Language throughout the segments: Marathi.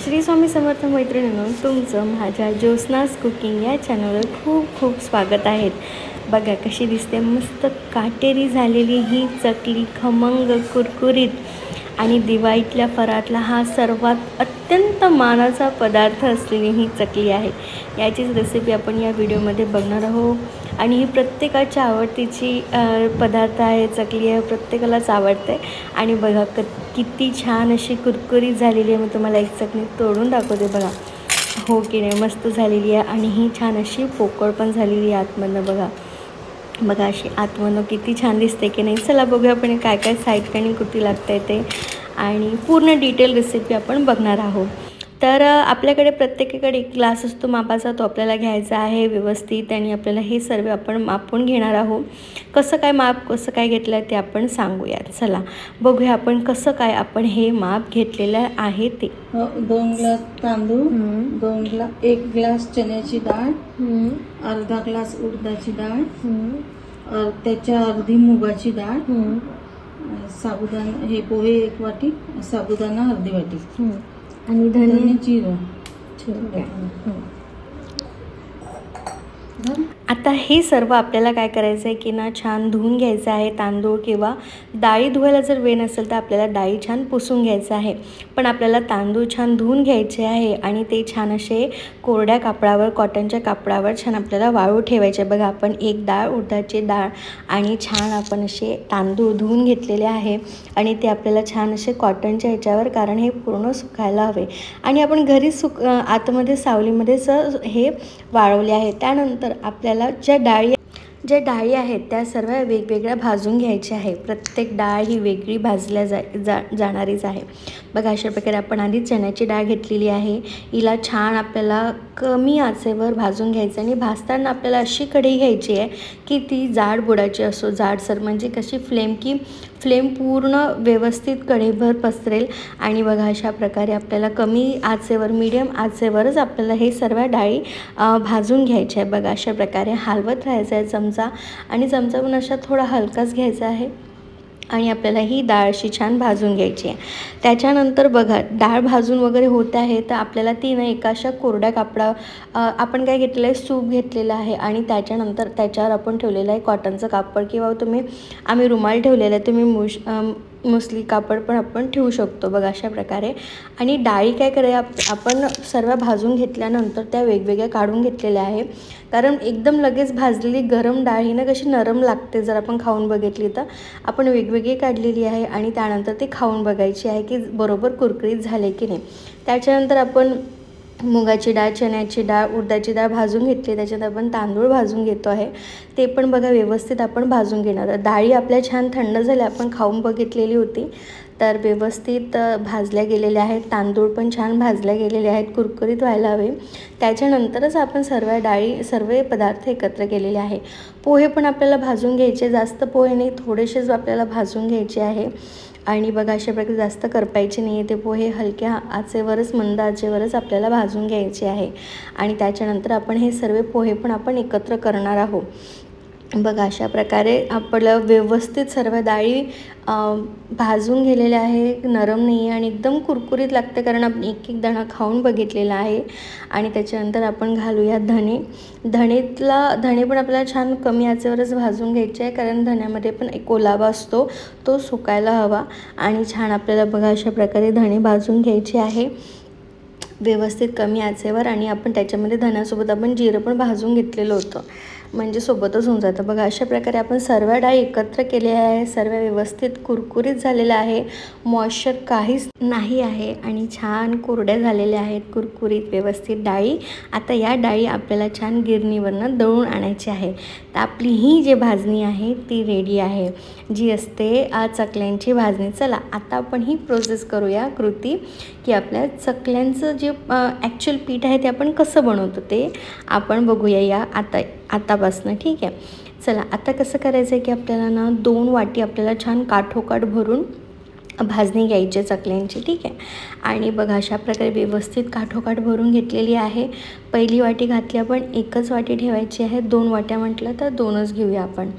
श्री स्वामी समर्थ मैत्रिणींनो, तुमचं माझ्या ज्योत्स्नास कुकिंग या चॅनलवर खूप खूप स्वागत आहे। बघा कशी दिसते, मस्त काटेरी झालेली ही चकली, खमंग कुरकुरीत आणि दिवाळीतल्या फराळातला हा सर्वात अत्यंत मानाचा पदार्थ असलेली ही चकली आहे। याचीच रेसिपी आपण या व्हिडिओमध्ये बघणार आहोत आणि ही प्रत्येकाच्या आवडतीची पदार्थ आहे, चकली आहे, प्रत्येकालाच आवडते। आणि बघा किती छान अशी कुरकुरीत झालेली आहे। मी तुम्हाला एक चकली तोडून दाखवते, बघा हो की नाही, मस्त झालेली आहे आणि ही छान अशी पोकळ पण झालेली आहे आतमधनं। बघा अशी आतमधनं किती छान दिसते की नाही। चला बघूया आपण काय काय साहित्य आणि कुठे लागतंय ते आणि पूर्ण डिटेल रेसिपी आपण बघणार आहोत। तर आपल्याकडे प्रत्येकाकडे एक ग्लास असतो मापाचा, तो आपल्याला घ्यायचा आहे व्यवस्थित आणि आपल्याला हे सर्व आपण मापून घेणार आहोत। कसं काय माप कसं काय घेतलं ते आपण सांगूया। चला बघूया आपण कसं काय आपण हे माप घेतलेलं आहे ते। 2 ग्लास तांदूळ, 1 ग्लास चण्याची डाळ, अर्धा ग्लास उडदाची डाळ, त्याच्या अर्धी मुगाची डाळ, साबुदाणा, हे पोहे 1 वाटी, साबुदाणा अर्धी वाटी आणि धने जिरं। आता हे सर्व आपल्याला काय करायचं आहे की ना, छान धुवून घ्यायचं आहे तांदूळ, किंवा डाळी धुवायला जर वेळ नसेल तर आपल्याला डाळी छान पुसून घ्यायचं आहे। पण आपल्याला तांदूळ छान धुवून घ्यायचे आहे आणि ते छान असे कोरड्या कापडावर, कॉटनच्या कापडावर छान आपल्याला वाळू ठेवायचे। बघा आपण एक डाळ, उडदाची डाळ आणि छान आपण असे तांदूळ धुवून घेतलेले आहे आणि ते आपल्याला छान असे कॉटनच्या ह्याच्यावर, कारण हे पूर्ण सुकायला हवे आणि आपण घरी आतमध्ये सावलीमध्येच हे वाळवले आहे। त्यानंतर आपल्याला ज्या डाळी आहेत त्या सर्व वेगवेगळ्या भाजून घ्यायच्या आहे। प्रत्येक डाळ ही वेगळी भाजल्या जाणारीच आहे। बघा अशा प्रकारे आपण आधी चण्याची डाळ घेतलेली आहे, हिला छान आपल्याला कमी आचेवर भाजून घ्यायचं आणि भाजताना आपल्याला अशी कढई घ्यायची आहे की ती जाड बुडाची असो, जाडसर, म्हणजे कशी फ्लेम पूर्ण व्यवस्थित कढईभर पसरेल। आणि बघा अशा प्रकारे आपल्याला कमी आचेवर, मीडियम आचेवरच आपल्याला हे सर्व डाळी भाजून घ्यायच्या आहे। बघा अशा प्रकारे हलवत राहायचं आहे चमचा, आणि चमचा पण अशा थोडा हलकाच घ्यायचा आहे आणि आपल्याला ही डाळ अशी छान भाजून घ्यायची आहे। त्याच्यानंतर बघा डाळ भाजून वगैरे होत आहे तर आपल्याला ती ना एका अशा कोरड्या कापडा, आपण काय घेतलेलं आहे, सूप घेतलेलं आहे आणि त्याच्यानंतर त्याच्यावर आपण ठेवलेलं आहे कॉटनचं कापड, किंवा आम्ही रुमाल ठेवलेला आहे, तुम्ही मुसली कापड पण आपण ठेवू शकतो। बघा अशा प्रकारे। आणि डाळी काय करायला आपण सर्व भाजून घेतल्यानंतर त्या वेगवेगळ्या काढून घेतलेल्या आहे, कारण एकदम लगेच भाजलेली गरम डाळ ही ना कशी नरम लागते, जर आपण खाऊन बघितली तर। आपण वेगवेगळी काढलेली आहे आणि त्यानंतर ते खाऊन बघायची आहे की बरोबर कुरकुरीत झाले की नाही। त्याच्यानंतर आपण मुगाची डाळ, चण्याची डाळ, उडदाची डाळ भाजून घेतली, त्याच्यात आपण तांदूळ भाजून घेतो आहे, ते पण बघा व्यवस्थित आपण भाजून घेणार। डाळी आपल्या छान थंड झाल्या, आपण खाऊन बघितलेली होती तर व्यवस्थित भाजल्या गेलेल्या आहेत, तांदूळ पण छान भाजल्या गेलेले आहेत, कुरकुरीत व्हायला हवे। त्याच्यानंतरच आपण सर्व पदार्थ एकत्र केलेले आहे। पोहे पण आपल्याला भाजून घ्यायचे, जास्त पोहे नाही, थोडेसेच आपल्याला भाजून घ्यायचे आहे। आणि बघा अशा प्रकारे जास्त करपायचे नाही आहे ते पोहे, हलक्या आचेवरच, मंद आचेवरच आपल्याला भाजून घ्यायचे आहे। आणि त्याच्यानंतर आपण हे सर्व पोहे पण आपण एकत्र करणार आहोत। बघा अशा प्रकारे आपलं व्यवस्थित सर्व डाळी भाजून गेलेल्या आहे, नरम नाही आहे आणि एकदम कुरकुरीत लागते, कारण आपण एक दाणा खाऊन बघितलेला आहे। आणि त्याच्यानंतर आपण घालूया धणे पण आपल्याला छान कमी आचेवरच भाजून घ्यायचे आहे, कारण धण्यामध्ये पण एक ओलावा असतो, तो सुकायला हवा। आणि छान आपल्याला बघा अशा प्रकारे धणे भाजून घ्यायचे आहे व्यवस्थित कमी आचेवर। आणि आपण त्याच्यामध्ये धण्यासोबत आपण जिरं पण भाजून घेतलेलं होतं, म्हणजे सोबतच होऊन जातं। बघा अशा प्रकारे आपण सर्व डाळी एकत्र केले आहे, सर्व व्यवस्थित कुरकुरीत झालेलं आहे, मॉइश्चर काहीच नाही आहे आणि छान कोरड्या झालेल्या आहेत, कुरकुरीत व्यवस्थित डाळी। आता या डाळी आपल्याला छान गिरणीवरनं दळून आणायची आहे। तर आपली ही जी भाजणी आहे ती रेडी आहे, जी असते चकल्यांची भाजणी। चला आता आपण ही प्रोसेस करूया, कृती, की आपल्या चकल्यांचं जे ॲक्च्युअल पीठ आहे ते आपण कसं बनवतो ते आपण बघूया या आतापासून, ठीक आहे। चला आता कसं करायचं आहे की आपल्याला ना 2 वाटी आपल्याला छान काठोकाठ भरून भाजणी घ्यायची चकल्यांची, ठीक आहे। आणि बघा अशा प्रकारे व्यवस्थित काठोकाठ भरून घेतलेली आहे। पहिली वाटी घातली आपण, एकच वाटी ठेवायची आहे, 2 वाट्या म्हटलं तर 2च घेऊया आपण।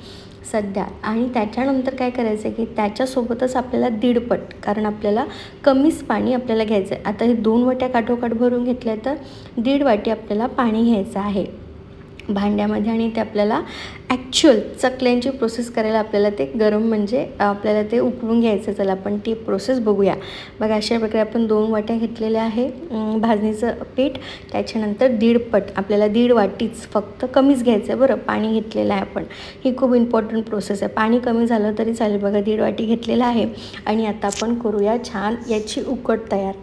सध्या. आणि त्याच्यानंतर काय करायचं आहे की त्याच्यासोबतच आपल्याला दीडपट, कारण आपल्याला कमीच पाणी आपल्याला घ्यायचं आहे. आता हे 2 वाट्या काठोकाठ भरून घेतल्या तर 1.5 वाटी आपल्याला पाणी घ्यायचं आहे भांड्यामध्ये. आणि ते आपल्याला ॲक्च्युअल चकल्यांची प्रोसेस करायला आपल्याला ते गरम म्हणजे आपल्याला ते उकळून घ्यायचं. चला आपण ती प्रोसेस बघूया. बघा अशा प्रकारे आपण 2 वाट्या घेतलेल्या आहे भाजणीचं पीठ. त्याच्यानंतर दीडपट आपल्याला 1.5 वाटीच फक्त कमीच घ्यायचं आहे बरं पाणी घेतलेलं आहे आपण. ही खूप इम्पॉर्टंट प्रोसेस आहे. पाणी कमी झालं तरी चालेल. बघा 1.5 वाटी घेतलेलं आहे. आणि आता आपण करूया छान याची उकळ तयार.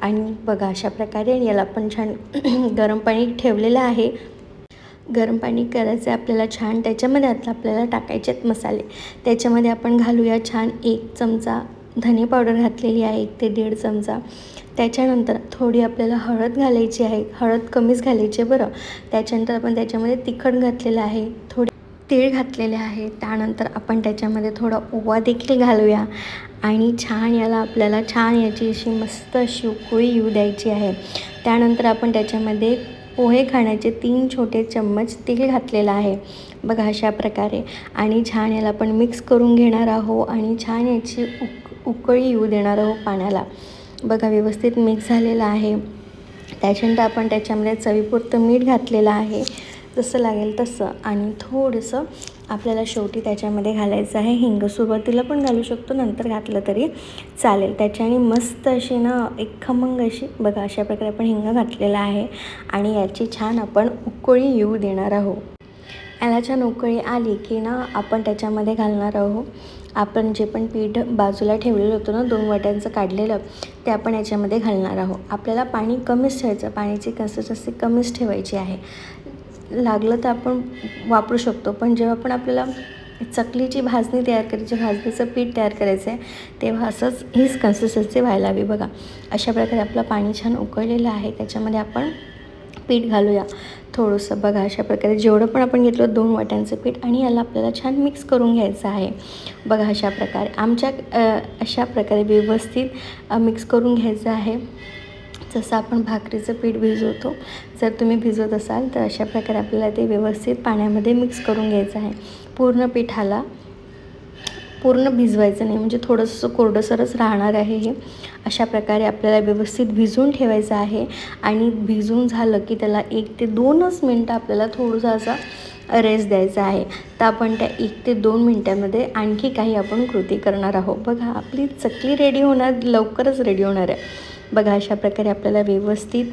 आणि बघा अशा प्रकारे याला आपण छान गरम पाणी ठेवलेलं आहे. गरम पाणी करायचं आहे आपल्याला छान. त्याच्यामध्ये आता आपल्याला टाकायचे आहेत मसाले. त्याच्यामध्ये आपण घालूया छान 1 चमचा धने पावडर घातलेली आहे, 1 ते 1.5 चमचा. त्याच्यानंतर थोडी आपल्याला हळद घालायची आहे. हळद कमीच घालायची आहे बरं. त्याच्यानंतर आपण त्याच्यामध्ये तिखट घातलेलं आहे, थोडे तीळ घातलेले आहे. त्यानंतर आपण त्याच्यामध्ये थोडा ओवा देखील घालूया. आणि छान याला आपल्याला छान याची अशी मस्त अशी उकळी येऊ द्यायची आहे. त्यानंतर आपण त्याच्यामध्ये पोहे खाण्याचे 3 छोटे चम्मच तेल घातलेलं आहे बघा अशा प्रकारे. आणि छान याला आपण मिक्स करून घेणार आहोत आणि छान याची उकळी येऊ देणार आहोत पाण्याला. बघा व्यवस्थित मिक्स झालेलं आहे. त्याच्यानंतर आपण त्याच्यामध्ये चवीपुरतं मीठ घातलेलं आहे, जसं लागेल तसं. आणि थोडंसं आपल्याला शेवटी त्याच्यामध्ये घालायचं आहे हिंग. सुरुवातीला पण घालू शकतो, नंतर घातलं तरी चालेल. त्याच्याने मस्त अशी ना एक खमंग अशी बघा अशा प्रकारे आपण हिंग घातलेला आहे. आणि याची छान आपण उकळी येऊ देणार आहोत. याला छान उकळी आली की ना आपण त्याच्यामध्ये घालणार आहोत आपण जे पण पीठ बाजूला ठेवलेलं होतं ना 2 वाट्यांचं काढलेलं, ते आपण याच्यामध्ये घालणार आहोत. आपल्याला पाणी कमीच ठेवायचं, पाण्याची कन्सिस्टन्सी कमीच ठेवायची आहे. लागलं तर आपण वापरू शकतो, पण जेव्हा पण आपल्याला चकलीची भाजणी तयार करायची, भाजणीचं पीठ तयार करायचं आहे, तेव्हा असंच हीच कन्सिस्टन्सी व्हायला हवी. बघा अशा प्रकारे आपलं पाणी छान उकळलेलं आहे. त्याच्यामध्ये आपण पीठ घालूया थोडंसं. बघा अशा प्रकारे जेवढं पण आपण घेतलं 2 वाट्यांचं पीठ. आणि याला आपल्याला छान मिक्स करून घ्यायचं आहे. बघा अशा प्रकारे अशा प्रकारे व्यवस्थित मिक्स करून घ्यायचं आहे, जसं आपण भाकरीचं पीठ भिजवतो. जर तुम्ही भिजवत असाल तर अशा प्रकारे आपल्याला ते व्यवस्थित पाण्यामध्ये मिक्स करून घ्यायचं आहे. पूर्ण पिठाला पूर्ण भिजवायचं नाही, म्हणजे थोडंसं कोरडंसरच राहणार आहे हे. अशा प्रकारे आपल्याला व्यवस्थित भिजवून ठेवायचं आहे. आणि भिजून झालं की त्याला 1 ते 2च मिनटं आपल्याला थोडंसं असा रेस्ट द्यायचा आहे. तर आपण त्या 1 ते 2 मिनटामध्ये आणखी काही आपण कृती करणार आहोत. बघा आपली चकली रेडी होणार, लवकरच रेडी होणार आहे. बघा अशा प्रकारे आपल्याला व्यवस्थित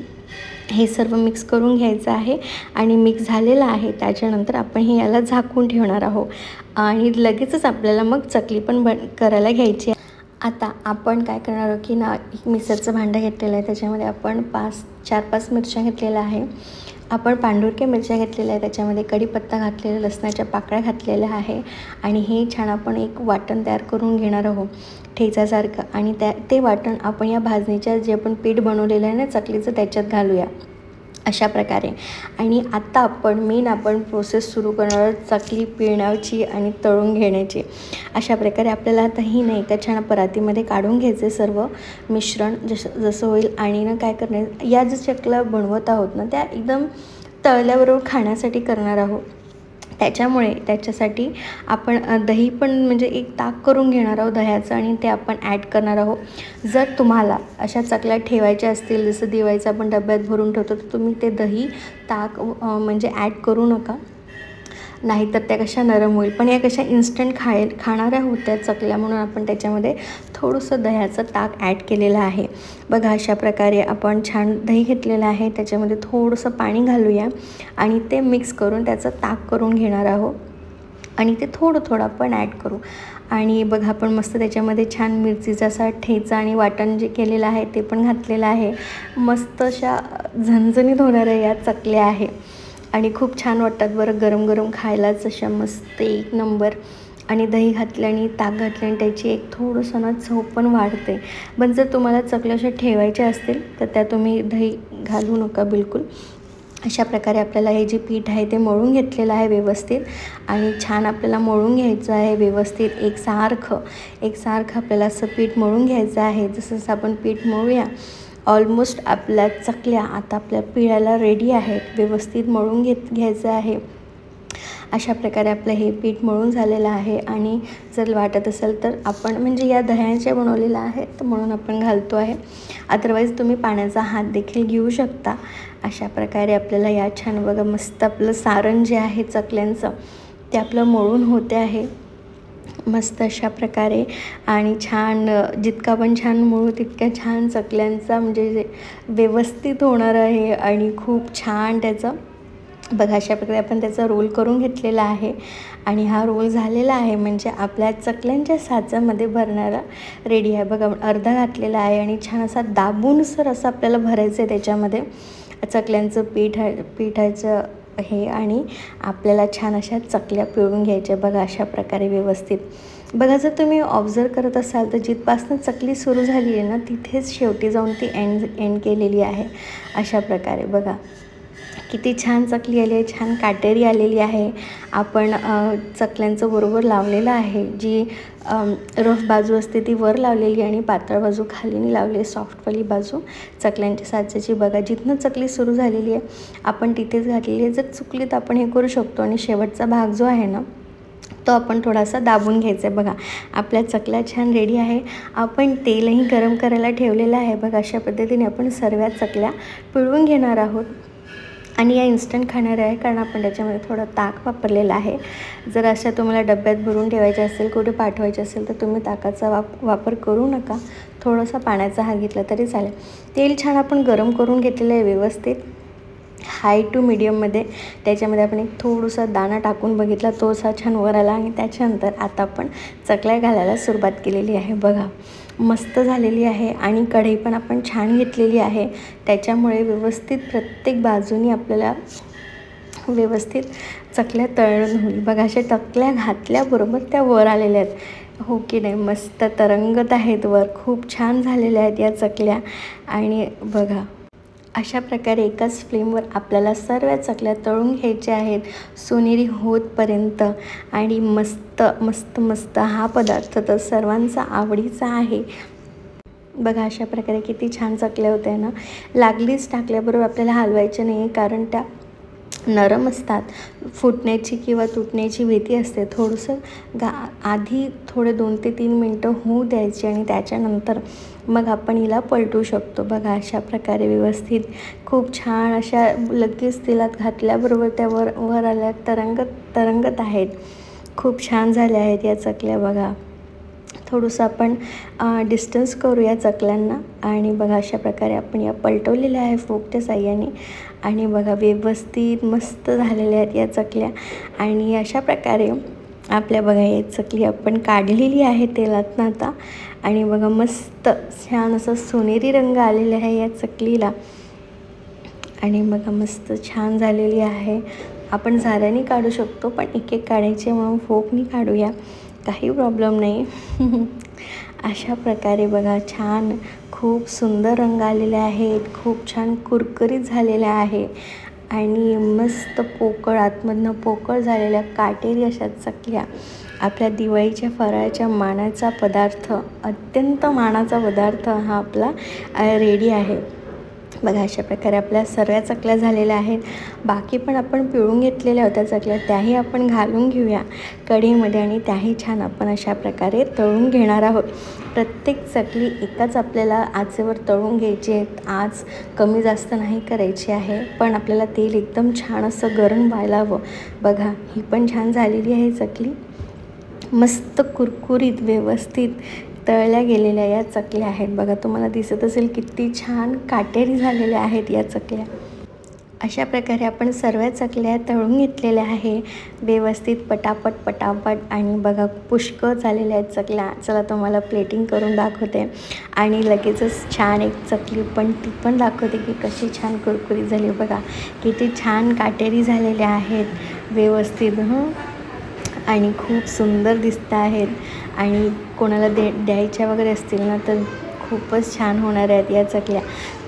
हे सर्व मिक्स करून घ्यायचं आहे. आणि मिक्स झालेलं आहे त्याच्यानंतर आपण हे याला झाकून ठेवणार आहोत. आणि लगेचच आपल्याला मग चकली पण करायला घ्यायची आहे. आता आपण काय करणार आहोत की ना एक मिक्सरचं भांडं घेतलेलं आहे. त्याच्यामध्ये आपण 4-5 मिरच्या घेतलेल्या आहे. आपण पांढुरक्या मिरच्या घेतलेल्या आहे. त्याच्यामध्ये कढीपत्ता घातलेला, लसणाच्या पाकळ्या घातलेल्या आहे. आणि हे छान आपण एक वाटण तयार करून घेणार आहोत ठेचासारखं. आणि ते वाटण आपण या भाजणीच्या जे आपण पीठ बनवलेलं आहे ना चकलीचं, त्याच्यात घालूया अशा प्रकारे. आणि आता आपण प्रोसेस सुरू करणार चकली पिळण्याची आणि तळून घेण्याची. अशा प्रकारे आपल्याला आता ही नाही एका छान परातीमध्ये काढून घ्यायचे सर्व मिश्रण जसं होईल. आणि ना काय करणार, या ज्या चकल्या बनवत आहोत ना त्या एकदम तळल्याबरोबर खाण्यासाठी करणार आहोत. त्याच्यासाठी आपण दही पण म्हणजे एक ताक करून घेणार आहोत दह्याचं, आणि ते आपण ॲड करणार आहोत. जर तुम्हाला अशा चकल्या ठेवायच्या असतील, जसं दिवाळीचं आपण डब्यात भरून ठेवतो, तर तुम्ही ते दही ताक म्हणजे ॲड करू नका, नाहीतर त्या कशा नरम होईल. पण या कशा इन्स्टंट खाणाऱ्या होत्या चकल्या, म्हणून आपण त्याच्यामध्ये थोडंसं दह्याचं ताक ॲड केलेलं आहे. बघा अशा प्रकारे आपण छान दही घेतलेलं आहे. त्याच्यामध्ये थोडंसं पाणी घालूया आणि ते मिक्स करून त्याचं ताक करून घेणार आहोत. आणि ते थोडं आपण ॲड करू. आणि बघा आपण मस्त त्याच्यामध्ये छान मिरचीचा असा ठेचा आणि वाटण जे केलेलं आहे ते पण घातलेलं आहे. मस्त अशा झणझणीत होणाऱ्या या चकल्या आहे आणि खूप छान वाटतात बरं गरम गरम खायलाच, अशा मस्त 1 नंबर. आणि दही घातल्याने ताक घातल्याने त्याची एक थोडंसं ना चव पण वाढते. पण जर तुम्हाला चकल्या अशा ठेवायच्या असतील तर त्या तुम्ही दही घालू नका बिलकुल. अशा प्रकारे आपल्याला हे जे पीठ आहे ते मळून घेतलेलं आहे व्यवस्थित. आणि छान आपल्याला मळून घ्यायचं आहे व्यवस्थित एकसारखं आपल्याला असं पीठ मळून घ्यायचं आहे. जसं आपण पीठ मळूया, ऑलमोस्ट आपल्या चकल्या आता आपल्या पिळायला रेडी आहेत. व्यवस्थित मळून घ्यायचं आहे. अशा प्रकारे आपलं हे पीठ मळून झालेलं आहे आणि जर वाटत असेल तर आपण म्हणजे या दह्याचे बनवलेलं आहे तर म्हणून आपण घालतो आहे, अदरवाईज तुम्ही पाण्याचा हात देखील घेऊ शकता। अशा प्रकारे आपल्याला या छान बघा मस्त आपलं सारण जे आहे चकल्यांचं ते आपलं मळून होते आहे मस्त अशा प्रकारे। आणि छान जितका पण छान मळू तितक्या छान चकल्यांचा म्हणजे व्यवस्थित होणार आहे आणि खूप छान त्याचं बघा अशा प्रकारे आपण त्याचा रोल करून घेतलेला आहे आणि हा रोल झालेला आहे म्हणजे आपल्या चकल्यांच्या साच्यामध्ये भरणारा रेडी आहे। बघा अर्धा घातलेला आहे आणि छान असा दाबून सर असं आपल्याला भरायचं आहे त्याच्यामध्ये चकल्यांचं पिठाचं हे आणि आपल्याला छान अशा चकल्या पिळून घ्यायच्या बघा अशा प्रकारे व्यवस्थित। बघा जर तुम्ही ऑब्झर्व करत असाल तर जिथपासून चकली सुरू झाली आहे ना तिथेच शेवटी जाऊन ती एंड केलेली आहे अशा प्रकारे। बघा किती छान चकली आली आहे, छान काटेरी आलेली आहे। आपण चकल्यांचं बरोबर लावलेलं आहे, जी रफ बाजू असते ती वर लावलेली आणि पातळ बाजू खालीने लावली, सॉफ्टवाली बाजू चकल्यांच्या साच्याची। बघा जिथनं चकली सुरू झालेली आहे आपण तिथेच घातलेली आहे। जर चुकली तर आपण हे करू शकतो आणि शेवटचा भाग जो आहे ना तो आपण थोडासा दाबून घ्यायचा आहे। बघा आपल्या चकल्या छान रेडी आहे। आपण तेलही गरम करायला ठेवलेलं आहे। बघा अशा पद्धतीने आपण सर्व चकल्या पिळून घेणार आहोत आणि या इन्स्टंट खाणार आहे कारण आपण त्याच्यामध्ये थोडं ताक वापरलेलं आहे। जर अशा तुम्हाला डब्यात भरून ठेवायचे असेल, कुठे पाठवायचे असेल तर तुम्ही ताकाचा वापर करू नका, थोडासा पाण्याचा हात घेतला तरी चालेल। तेल छान आपण गरम करून घेतलेलं आहे व्यवस्थित हाय टू मीडियममध्ये। त्याच्यामध्ये आपण एक थोडासा दाणा टाकून बघितला, तो असा छान वर आला आणि त्याच्यानंतर आता आपण चकल्या घालायला सुरुवात केलेली आहे। बघा मस्त झालेली आहे आणि कढई पण आपण छान घेतलेली आहे, त्याच्यामुळे व्यवस्थित प्रत्येक बाजूनी आपल्याला व्यवस्थित चकल्या तळून होईल। बघा अशा चकल्या घातल्याबरोबर त्या वर आलेल्या आहेत, हो की नाही, मस्त तरंगत आहेत वर, खूप छान झालेल्या आहेत या चकल्या। आणि बघा अशा प्रकारे एकाच फ्लेमवर आपल्याला सर्व चकल्या तळून घ्यायच्या आहेत सोनेरी होतपर्यंत। आणि मस्त मस्त मस्त हा पदार्थ तर सर्वांचा आवडीचा आहे। बघा अशा प्रकारे किती छान चकल्या होत्या ना, लागलीच टाकल्याबरोबर आपल्याला हलवायचं नाही कारण त्या नरम असतात, फुटण्याची किंवा तुटण्याची भीती असते। थोडंसं आधी थोडे 2 ते 3 मिनटं होऊ द्यायची आणि त्याच्यानंतर मग आपण हिला पलटू शकतो। बघा अशा प्रकारे व्यवस्थित खूप छान अशा लगेच तेलात घातल्याबरोबर त्या वर आल्या तरंगत आहेत, खूप छान झाल्या आहेत या चकल्या। बघा थोडंसं आपण डिस्टन्स करूया चकल्यांना आणि बघा अशा प्रकारे आपण या पलटवलेल्या आहे फोकच्या साह्याने आणि बघा व्यवस्थित मस्त झालेल्या आहेत या चकल्या। आणि अशा प्रकारे आपल्या बघा ही चकली आपण काढलेली आहे तेलातनं आता आणि बघा मस्त छान असं सोनेरी रंग आलेला आहे या चकलीला आणि बघा मस्त छान झालेली आहे। आपण झाऱ्याने काढू शकतो पण एक काढायचे म्हणून फोकनी काढूया, काही प्रॉब्लेम नाही। अशा प्रकारे बघा छान खूप सुंदर रंग आलेले आहेत, खूप छान कुरकुरीत झालेल्या आहे आणि मस्त पोकळ आतमधनं पोकळ झालेल्या काटेरी अशा चकल्या आपल्या दिवाळीच्या फराळाच्या मानाचा पदार्थ, अत्यंत मानाचा पदार्थ हा आपला रेडी आहे। बघा अशा प्रकारे आपल्या सर्व चकल्या झालेल्या आहेत। बाकी पण आपण पिळून घेतलेल्या होत्या चकल्या, त्याही आपण घालून घेऊया कढईमध्ये आणि त्याही छान आपण अशा प्रकारे तळून घेणार आहोत। प्रत्येक चकली एकाच आपल्याला आचेवर तळून घ्यायची आहे, आज कमी जास्त नाही करायची आहे, पण आपल्याला तेल एकदम छान असं गरम व्हायला हवं। बघा ही पण छान झालेली आहे चकली, मस्त कुरकुरीत व्यवस्थित तळल्या गेलेल्या या चकल्या आहेत। बघा तुम्हाला दिसत असेल किती छान काटेरी झालेल्या आहेत या चकल्या। अशा प्रकारे आपण सर्व चकल्या तळून घेतलेल्या आहे व्यवस्थित पटापट आणि बघा पुष्कळ झालेल्या आहेत चकल्या। चला तुम्हाला प्लेटिंग करून दाखवते आणि लगेचच छान एक चकली पण ती पण दाखवते की कशी छान कुरकुरीत झाली। बघा किती छान काटेरी झालेल्या आहेत व्यवस्थित आणि खूप सुंदर दिसत आहेत आणि कोणाला द्यायच्या वगैरे असतील ना तर खूपच छान होणार आहेत या चकल्या।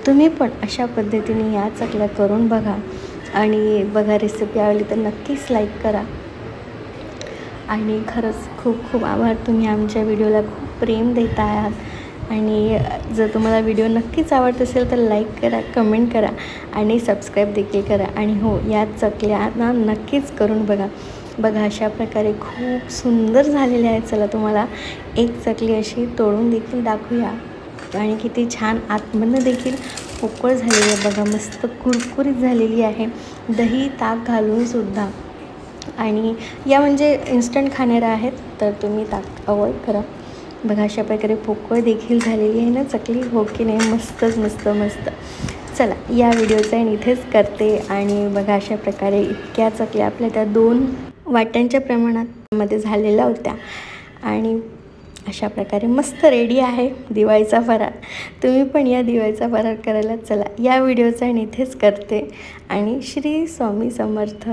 तुम्ही पण अशा पद्धतीने या चकल्या करून बघा आणि बघा रेसिपी आवडली तर नक्कीच लाईक करा आणि खरंच खूप खूप आभार, तुम्ही आमच्या व्हिडिओला खूप प्रेम देत आहात आणि जर तुम्हाला व्हिडिओ नक्कीच आवडत असेल तर लाईक करा, कमेंट करा आणि सबस्क्राईब देखील करा आणि हो या चकल्या ना नक्कीच करून बघा। बघा अशा प्रकारे खूप सुंदर झालेले आहेत. चला तुम्हाला एक चकली अशी तोडून देखील दाखवूया. आणि किती छान आतमधनं देखील पोकळ झालेली आहे बघा, मस्त कुरकुरीत झालेली आहे, दही ताक घालून सुद्धा. आणि या म्हणजे इन्स्टंट खाणाऱ्या आहेत तर तुम्ही ताक अवॉइड करा. बघा अशा प्रकारे पोकळ देखील झालेली आहे ना चकली, हो की नाही? मस्तच मस्त मस्त. चला या व्हिडिओचा इथेच करते. आणि बघा अशा प्रकारे इतक्या चकल्या आपल्या त्या 2 वाट्यांच्या प्रमाणामध्ये झालेल्या होत्या. आणि अशा प्रकारे मस्त रेडी आहे दिवाळीचा फराळ. तुम्ही पण या दिवाळीचा फराळ करायला. चला या व्हिडिओचा इथेच करते. आणि श्री स्वामी समर्थ.